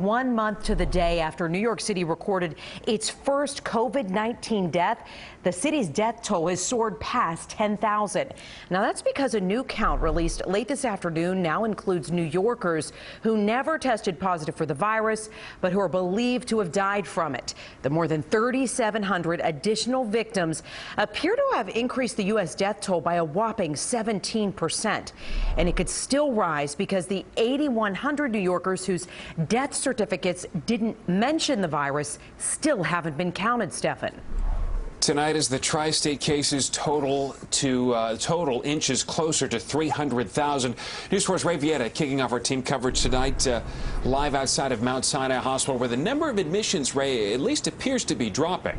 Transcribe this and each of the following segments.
1 month to the day after New York City recorded its first COVID-19 death. The city's death toll has soared past 10,000. Now, that's because a new count released late this afternoon now includes New Yorkers who never tested positive for the virus, but who are believed to have died from it. The more than 3,700 additional victims appear to have increased the U.S. death toll by a whopping 17%. And it could still rise because the 8,100 New Yorkers whose death certificates didn't mention the virus still haven't been counted, Stefan. Tonight, as the tri-state cases total inches closer to 300,000. News 4's Ray Vieta kicking off our team coverage tonight live outside of Mount Sinai Hospital, where the number of admissions, Ray, at least appears to be dropping.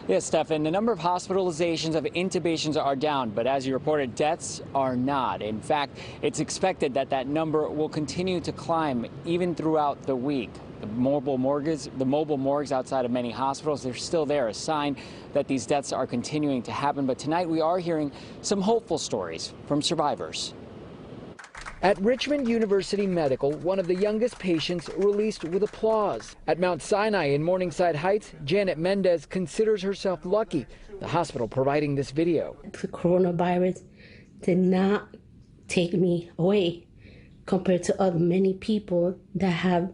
Yes, Stefan, the number of hospitalizations of intubations are down, but as you reported, deaths are not. In fact, it's expected that that number will continue to climb even throughout the week. The mobile morgues outside of many hospitals, they're still there, a sign that these deaths are continuing to happen. But tonight we are hearing some hopeful stories from survivors. At Richmond University Medical, one of the youngest patients released with applause. At Mount Sinai in Morningside Heights, Janet Mendez considers herself lucky, the hospital providing this video. The coronavirus did not take me away compared to other many people that have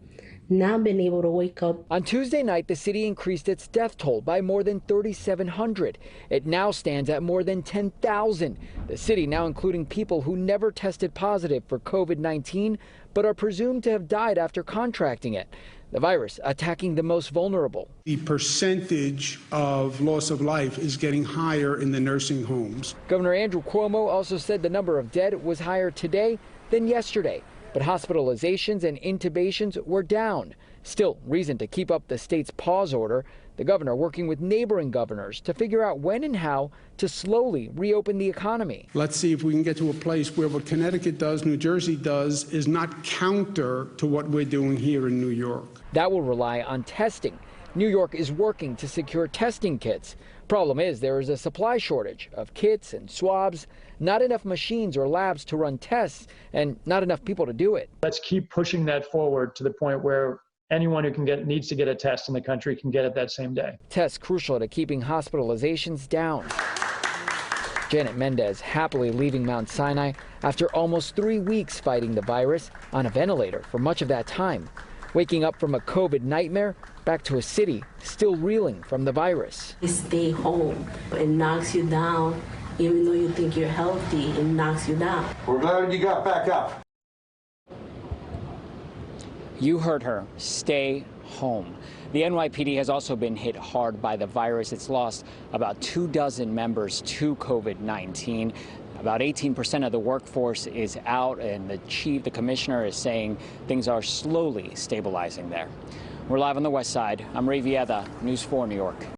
now been able to wake up. On Tuesday night, the city increased its death toll by more than 3,700. It now stands at more than 10,000. The city now including people who never tested positive for COVID-19, but are presumed to have died after contracting it. The virus attacking the most vulnerable. The percentage of loss of life is getting higher in the nursing homes. Governor Andrew Cuomo also said the number of dead was higher today than yesterday. But hospitalizations and intubations were down. Still, reason to keep up the state's pause order. The governor working with neighboring governors to figure out when and how to slowly reopen the economy. Let's see if we can get to a place where what Connecticut does, New Jersey does, is not counter to what we're doing here in New York. That will rely on testing. New York is working to secure testing kits. Problem is, there is a supply shortage of kits and swabs, not enough machines or labs to run tests, and not enough people to do it. Let's keep pushing that forward to the point where anyone who needs to get a test in the country can get it that same day. Tests crucial to keeping hospitalizations down. Janet Mendez happily leaving Mount Sinai after almost 3 weeks fighting the virus on a ventilator for much of that time. Waking up from a COVID nightmare, back to a city still reeling from the virus. Stay home. It knocks you down. Even though you think you're healthy, it knocks you down. We're glad you got back up. You heard her. Stay home. The NYPD has also been hit hard by the virus. It's lost about 24 members to COVID-19. About 18% of the workforce is out, and the commissioner is saying things are slowly stabilizing there. We're live on the west side. I'm Ray Vieta, News 4 New York.